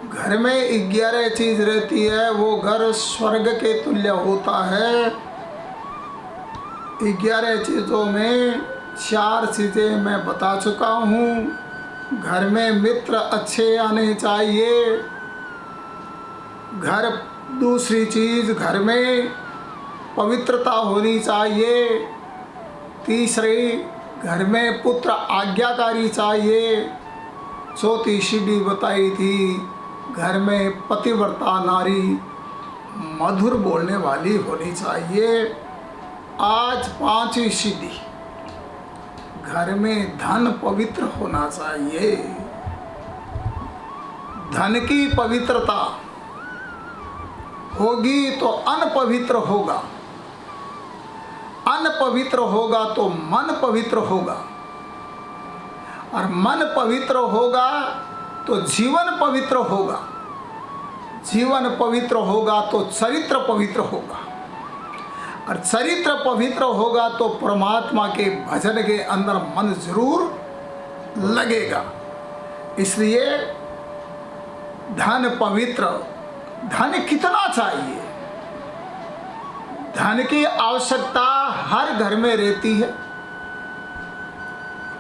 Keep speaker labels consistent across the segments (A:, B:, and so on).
A: घर में 11 चीज रहती है, वो घर स्वर्ग के तुल्य होता है। 11 चीज़ों में 4 चीज़ें मैं बता चुका हूँ। घर में मित्र अच्छे आने चाहिए। दूसरी चीज़, घर में पवित्रता होनी चाहिए। तीसरी, घर में पुत्र आज्ञाकारी चाहिए। चौथी सीढ़ी बताई थी, घर में पतिव्रता नारी मधुर बोलने वाली होनी चाहिए। आज 5वीं सीढ़ी, घर में धन पवित्र होना चाहिए। धन की पवित्रता होगी तो अन्न पवित्र होगा, अन्न पवित्र होगा तो मन पवित्र होगा, और मन पवित्र होगा तो जीवन पवित्र होगा, जीवन पवित्र होगा तो चरित्र पवित्र होगा, और चरित्र पवित्र होगा तो परमात्मा के भजन के अंदर मन जरूर लगेगा। इसलिए धन पवित्र। धन कितना चाहिए? धन की आवश्यकता हर घर में रहती है।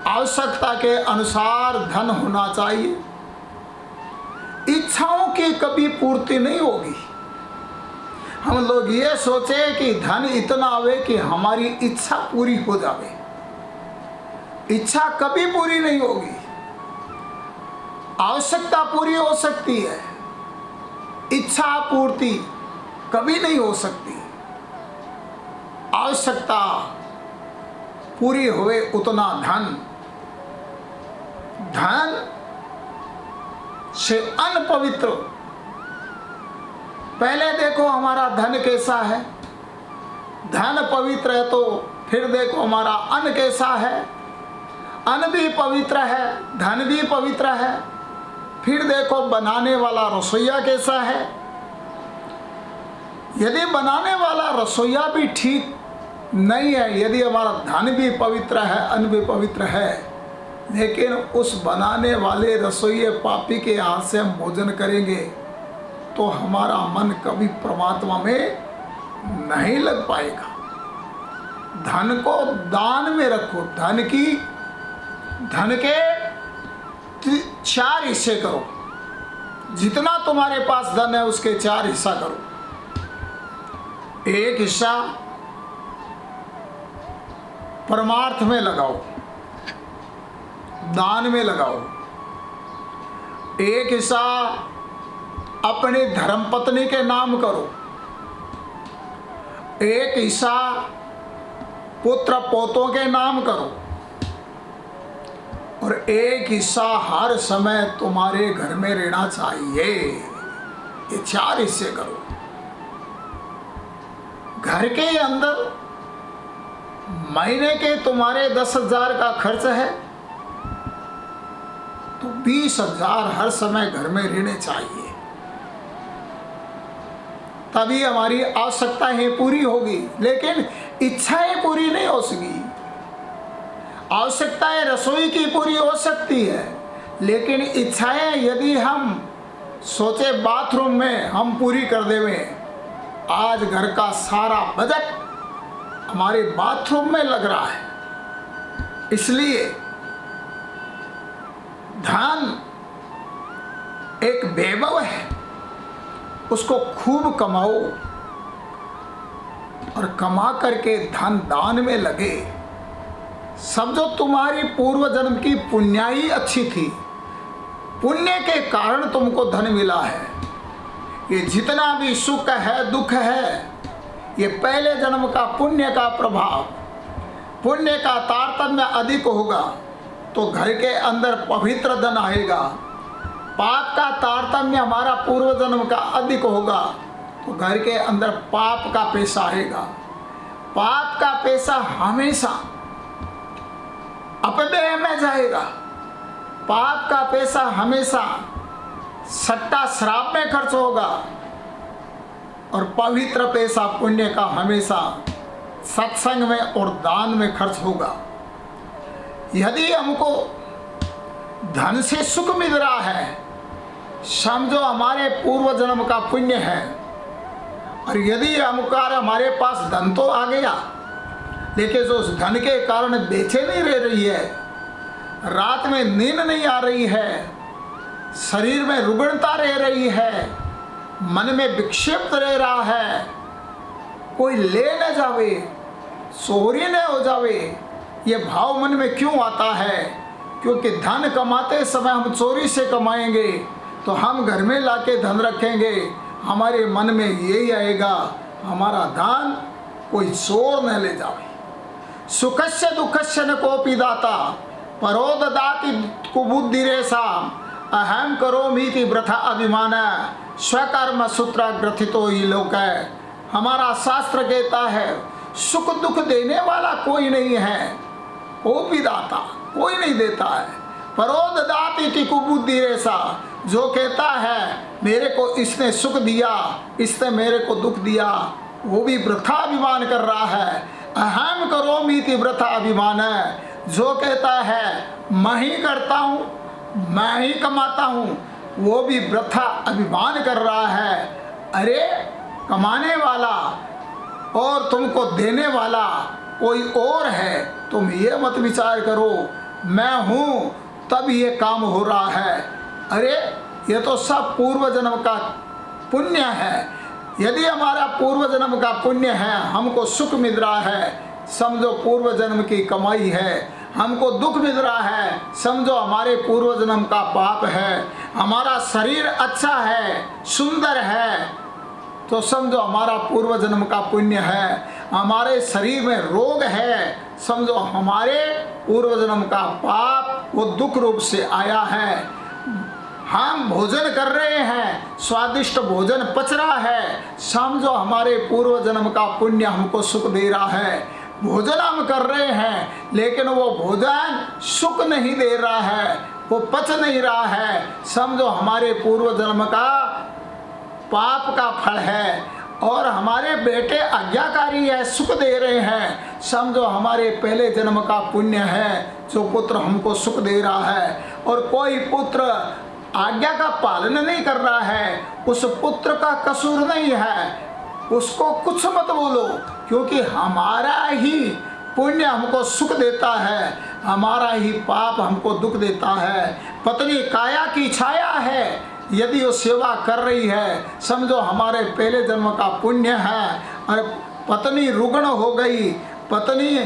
A: आवश्यकता के अनुसार धन होना चाहिए। इच्छाओं की कभी पूर्ति नहीं होगी। हम लोग ये सोचे कि धन इतना आवे कि हमारी इच्छा पूरी हो जावे। इच्छा कभी पूरी नहीं होगी। आवश्यकता पूरी हो सकती है, इच्छा पूर्ति कभी नहीं हो सकती। आवश्यकता पूरी होवे उतना धन, धन से अन्न पवित्र। पहले देखो हमारा धन कैसा है, धन पवित्र है तो फिर देखो हमारा अन्न कैसा है। अन्न भी पवित्र है, धन भी पवित्र है। फिर देखो बनाने वाला रसोइया कैसा है। यदि बनाने वाला रसोइया भी ठीक नहीं है, यदि हमारा धन भी पवित्र है, अन्न भी पवित्र है, लेकिन उस बनाने वाले रसोइये पापी के हाथ से हम भोजन करेंगे तो हमारा मन कभी परमात्मा में नहीं लग पाएगा। धन को दान में रखो। धन के 4 हिस्से करो। जितना तुम्हारे पास धन है उसके 4 हिस्सा करो। 1 हिस्सा परमार्थ में लगाओ, दान में लगाओ। 1 हिस्सा अपनी धर्मपत्नी के नाम करो। 1 हिस्सा पुत्र पोतों के नाम करो, और 1 हिस्सा हर समय तुम्हारे घर में रहना चाहिए। ये 4 हिस्से करो। घर के अंदर महीने के तुम्हारे 10,000 का खर्च है तो 20,000 हर समय घर में रहने चाहिए। तभी हमारी आवश्यकताएं पूरी होगी, लेकिन इच्छाएं पूरी नहीं हो सकी। आवश्यकताएं रसोई की पूरी हो सकती है, लेकिन इच्छाएं यदि हम सोचे बाथरूम में हम पूरी कर देवें, आज घर का सारा बजट हमारे बाथरूम में लग रहा है। इसलिए धन एक वैभव है, उसको खूब कमाओ और कमा करके धन दान में लगे। समझो तुम्हारी पूर्व जन्म की पुण्याई अच्छी थी, पुण्य के कारण तुमको धन मिला है। ये जितना भी सुख है दुख है, ये पहले जन्म का पुण्य का प्रभाव। पुण्य का तारतम्य अधिक होगा तो घर के अंदर पवित्र धन आएगा। पाप का तारतम्य हमारा पूर्व जन्म का अधिक होगा तो घर के अंदर पाप का पैसा आएगा। पाप का पैसा हमेशा अपव्यय में जाएगा। पाप का पैसा हमेशा सट्टा शराब में खर्च होगा, और पवित्र पैसा पुण्य का हमेशा सत्संग में और दान में खर्च होगा। यदि हमको धन से सुख मिल रहा है, समझो हमारे पूर्व जन्म का पुण्य है। और यदि हमारे पास धन तो आ गया, लेकिन जो उस धन के कारण बेचैनी रह रही है, रात में नींद नहीं आ रही है, शरीर में रुग्णता रह रही है, मन में विक्षिप्त रह रहा है, कोई ले न जावे, चोरी न हो जावे, ये भाव मन में क्यों आता है? क्योंकि धन कमाते समय हम चोरी से कमाएंगे तो हम घर में लाके धन रखेंगे, हमारे मन में यही आएगा हमारा धन कोई चोर न ले जावे। सुखस्य दुखस्य न कोपि दाता परो ददाति कुबुद्धिरेषा अहम करोमीति वृथा अभिमान स्वकर्म सूत्र ग्रथितो ही लोक है। हमारा शास्त्र कहता है सुख दुख देने वाला कोई नहीं है, कोपि दाता कोई नहीं देता है। परो ददाति कुबुद्धिरेषा, जो कहता है मेरे को इसने सुख दिया, इसने मेरे को दुख दिया, वो भी वृथा अभिमान कर रहा है। अहम करोमीति वृथा अभिमान है, जो कहता है मैं ही करता हूँ, मैं ही कमाता हूँ, वो भी वृथा अभिमान कर रहा है। अरे कमाने वाला और तुमको देने वाला कोई और है, तुम ये मत विचार करो मैं हूँ तब ये काम हो रहा है। अरे ये तो सब पूर्व जन्म का पुण्य है। यदि हमारा पूर्व जन्म का पुण्य है, हमको सुख मिल रहा है, समझो पूर्व जन्म की कमाई है। हमको दुख मिल रहा है, समझो हमारे पूर्व जन्म का पाप है। हमारा शरीर अच्छा है, सुंदर है, तो समझो हमारा पूर्व जन्म का पुण्य है। हमारे शरीर में रोग है, समझो हमारे पूर्व जन्म का पाप वो दुख रूप से आया है। हम भोजन कर रहे हैं, स्वादिष्ट भोजन पच रहा है, समझो हमारे पूर्व जन्म का पुण्य हमको सुख दे रहा है। भोजन हम कर रहे हैं लेकिन वो भोजन सुख नहीं दे रहा है, वो पच नहीं रहा है, समझो हमारे पूर्व जन्म का पाप का फल है। और हमारे बेटे आज्ञाकारी है, सुख दे रहे हैं, समझो हमारे पहले जन्म का पुण्य है, जो पुत्र हमको सुख दे रहा है। और कोई पुत्र आज्ञा का पालन नहीं कर रहा है, उस पुत्र का कसूर नहीं है, उसको कुछ मत बोलो, क्योंकि हमारा ही पुण्य हमको सुख देता है, हमारा ही पाप हमको दुख देता है। पत्नी काया की छाया है, यदि वो सेवा कर रही है, समझो हमारे पहले जन्म का पुण्य है। और पत्नी रुग्ण हो गई, पत्नी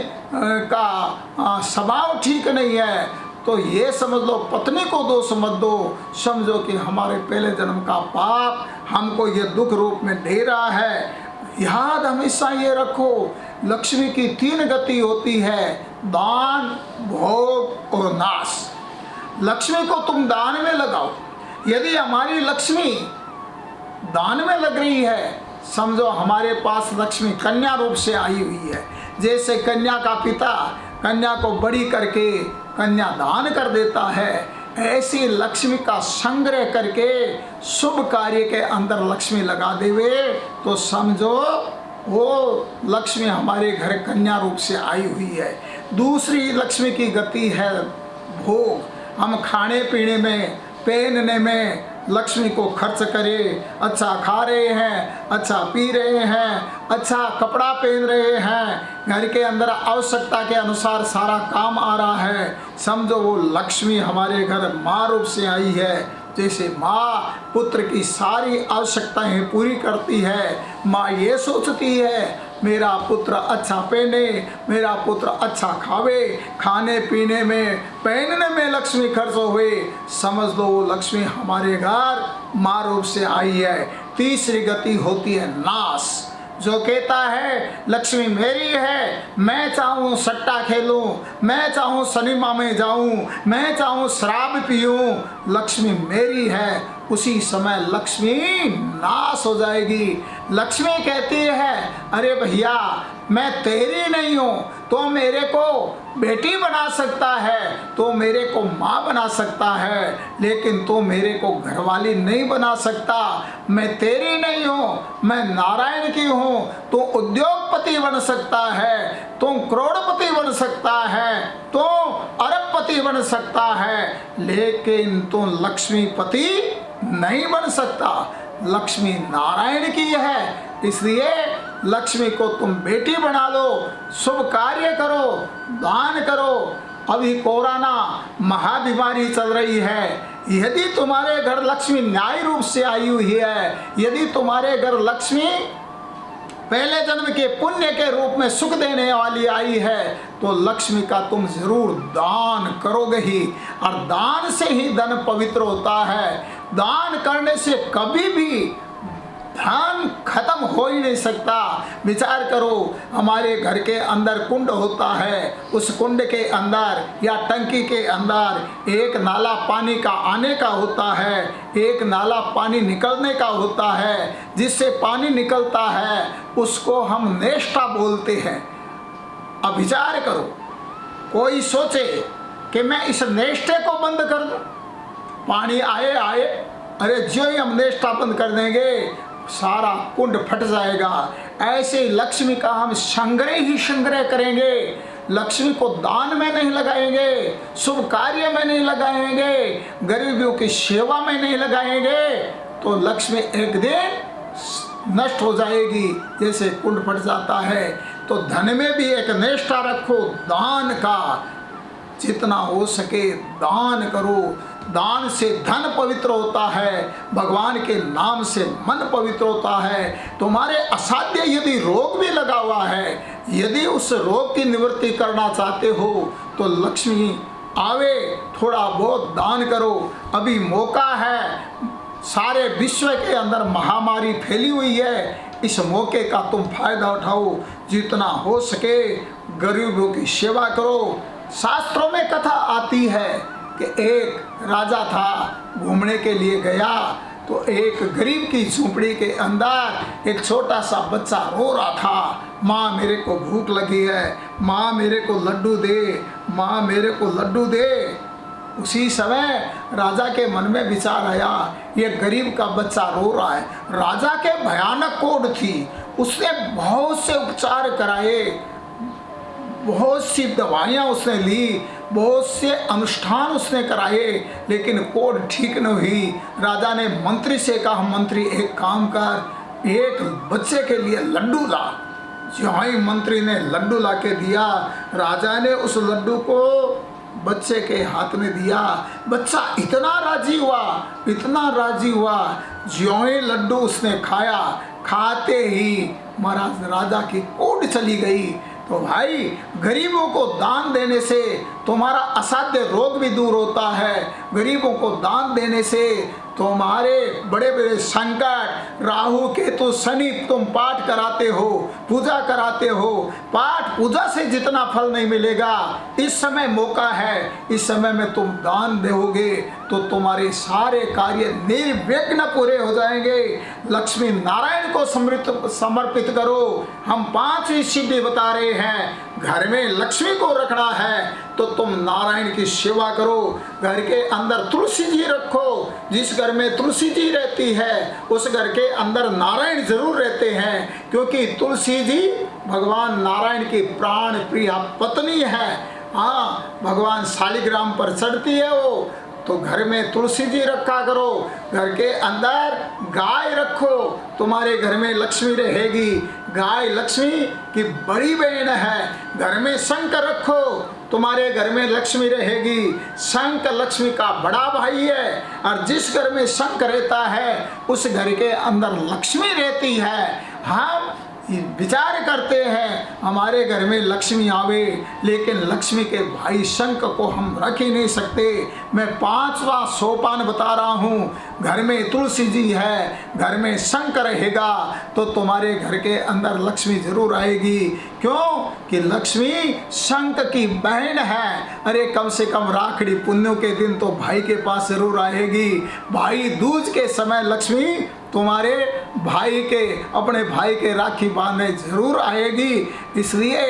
A: का स्वभाव ठीक नहीं है, तो ये समझ लो पत्नी को दोष मत दो, समझो कि हमारे पहले जन्म का पाप हमको ये दुख रूप में दे रहा है। याद हमेशा ये रखो, लक्ष्मी की 3 गति होती है, दान, भोग और नाश। लक्ष्मी को तुम दान में लगाओ। यदि हमारी लक्ष्मी दान में लग रही है, समझो हमारे पास लक्ष्मी कन्या रूप से आई हुई है। जैसे कन्या का पिता कन्या को बड़ी करके कन्या दान कर देता है, ऐसी लक्ष्मी का संग्रह करके शुभ कार्य के अंदर लक्ष्मी लगा देवे, तो समझो वो लक्ष्मी हमारे घर कन्या रूप से आई हुई है। दूसरी लक्ष्मी की गति है भोग। हम खाने पीने में, पहनने में लक्ष्मी को खर्च करें, अच्छा खा रहे हैं, अच्छा पी रहे हैं, अच्छा कपड़ा पहन रहे हैं, घर के अंदर आवश्यकता के अनुसार सारा काम आ रहा है, समझो वो लक्ष्मी हमारे घर माँ रूप से आई है। जैसे माँ पुत्र की सारी आवश्यकताएं पूरी करती है, माँ ये सोचती है मेरा पुत्र अच्छा पहने, मेरा पुत्र अच्छा खावे, खाने पीने में, पहनने में लक्ष्मी खर्च हुए, समझ लो वो लक्ष्मी हमारे घर माँ रूप से आई है। तीसरी गति होती है नाश, जो कहता है लक्ष्मी मेरी है, मैं चाहूँ सट्टा खेलूं, मैं चाहूँ सिनेमा में जाऊँ, मैं चाहूँ शराब पीऊँ, लक्ष्मी मेरी है, उसी समय लक्ष्मी नाश हो जाएगी। लक्ष्मी कहती है अरे भैया मैं तेरी नहीं हूँ, तो मेरे को बेटी बना सकता है, तो मेरे को माँ बना सकता है, लेकिन तो मेरे को घरवाली नहीं बना सकता। मैं तेरी नहीं हूँ, मैं नारायण की हूँ, तो उद्योगपति बन सकता है, तुम करोड़पति बन सकता है, तो अरबपति बन सकता है, लेकिन तुम लक्ष्मीपति नहीं बन सकता। लक्ष्मी नारायण की है, इसलिए लक्ष्मी को तुम बेटी बना लो, शुभ कार्य करो, दान करो। अभी कोरोना महाबीमारी चल रही है, यदि तुम्हारे घर लक्ष्मी न्याय रूप से आई हुई है, यदि तुम्हारे घर लक्ष्मी पहले जन्म के पुण्य के रूप में सुख देने वाली आई है, तो लक्ष्मी का तुम जरूर दान करोगे ही। और दान से ही धन पवित्र होता है। दान करने से कभी भी धन खत्म हो ही नहीं सकता। विचार करो, हमारे घर के अंदर कुंड होता है, उस कुंड के अंदर या टंकी के अंदर एक नाला पानी का आने का होता है, एक नाला पानी निकलने का होता है। जिससे पानी निकलता है उसको हम नेष्ठा बोलते हैं। अब विचार करो, कोई सोचे कि मैं इस नेष्ठे को बंद कर दूं, पानी आए, अरे जो ही हम नेष्ठा बंद कर देंगे सारा कुंड फट जाएगा। ऐसे लक्ष्मी का हम संग्रह ही संग्रह करेंगे, लक्ष्मी को दान में नहीं लगाएंगे, शुभ कार्य में नहीं लगाएंगे, गरीबों की सेवा में नहीं लगाएंगे, तो लक्ष्मी एक दिन नष्ट हो जाएगी। जैसे कुंड फट जाता है, तो धन में भी एक निष्ठा रखो दान का। जितना हो सके दान करो। दान से धन पवित्र होता है, भगवान के नाम से मन पवित्र होता है। तुम्हारे असाध्य यदि रोग भी लगा हुआ है, यदि उस रोग की निवृत्ति करना चाहते हो तो लक्ष्मी आवे, थोड़ा बहुत दान करो। अभी मौका है, सारे विश्व के अंदर महामारी फैली हुई है, इस मौके का तुम फायदा उठाओ। जितना हो सके गरीबों की सेवा करो। शास्त्रों में कथा आती है कि एक राजा था, घूमने के लिए गया, तो एक गरीब की झोपड़ी के अंदर एक छोटा सा बच्चा रो रहा था, माँ मेरे को भूख लगी है, माँ मेरे को लड्डू दे, माँ मेरे को लड्डू दे। उसी समय राजा के मन में विचार आया, ये गरीब का बच्चा रो रहा है। राजा के भयानक कोढ़ थी, उसने बहुत से उपचार कराए, बहुत सी दवाइयाँ उसने ली, बहुत से अनुष्ठान उसने कराए, लेकिन कोढ़ ठीक न हुई। राजा ने मंत्री से कहा, मंत्री एक काम कर, एक बच्चे के लिए लड्डू ला। जो ही मंत्री ने लड्डू ला के दिया, राजा ने उस लड्डू को बच्चे के हाथ में दिया। बच्चा इतना राजी हुआ, इतना राजी हुआ, जो ही लड्डू उसने खाया, खाते ही महाराज राजा की कोढ़ चली गई। तो भाई, गरीबों को दान देने से तुम्हारा असाध्य रोग भी दूर होता है। गरीबों को दान देने से तुम्हारे बड़े बड़े संकट, राहु केतु शनि, तुम पाठ कराते हो, पूजा कराते हो, पाठ पूजा से जितना फल नहीं मिलेगा, इस समय मौका है, इस समय में तुम दान दोगे तो तुम्हारे सारे कार्य निर्विघ्न पूरे हो जाएंगे। लक्ष्मी नारायण को समर्पित करो। हम 5वीं सिद्धि बता रहे हैं। घर में लक्ष्मी को रखना है तो तुम नारायण की सेवा करो। घर के अंदर तुलसी जी रखो। जिस घर में तुलसी जी रहती है उस घर के अंदर नारायण जरूर रहते हैं, क्योंकि तुलसी जी भगवान नारायण की प्राण प्रिया पत्नी है। हाँ, भगवान शालिग्राम पर चढ़ती है वो, तो घर में तुलसी जी रखा करो। घर के अंदर गाय रखो, तुम्हारे घर में लक्ष्मी रहेगी। गाय लक्ष्मी की बड़ी बहन है। घर में शंख रखो, तुम्हारे घर में लक्ष्मी रहेगी। शंख लक्ष्मी का बड़ा भाई है, और जिस घर में शंख रहता है उस घर के अंदर लक्ष्मी रहती है। हम विचार करते हैं हमारे घर में लक्ष्मी आवे, लेकिन लक्ष्मी के भाई शंख को हम रख ही नहीं सकते। मैं 5वां सोपान बता रहा हूँ। घर में तुलसी जी है, घर में शंख रहेगा तो तुम्हारे घर के अंदर लक्ष्मी जरूर आएगी। क्यों कि लक्ष्मी शंख की बहन है। अरे कम से कम राखड़ी पुण्यों के दिन तो भाई के पास जरूर आएगी। भाई दूज के समय लक्ष्मी तुम्हारे भाई के, अपने भाई के राखी बांधने जरूर आएगी। इसलिए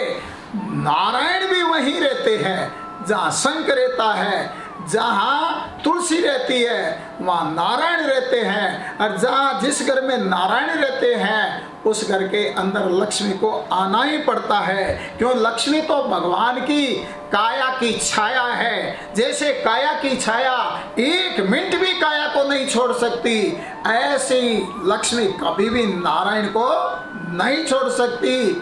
A: नारायण भी वहीं रहते हैं जहाँ शंख रहता है। जहाँ तुलसी रहती है वहाँ नारायण रहते हैं, और जहाँ जिस घर में नारायण रहते हैं उस घर के अंदर लक्ष्मी को आना ही पड़ता है। क्यों? लक्ष्मी तो भगवान की काया की छाया है। जैसे काया की छाया एक मिनट भी काया को नहीं छोड़ सकती, ऐसे ही लक्ष्मी कभी भी नारायण को नहीं छोड़ सकती।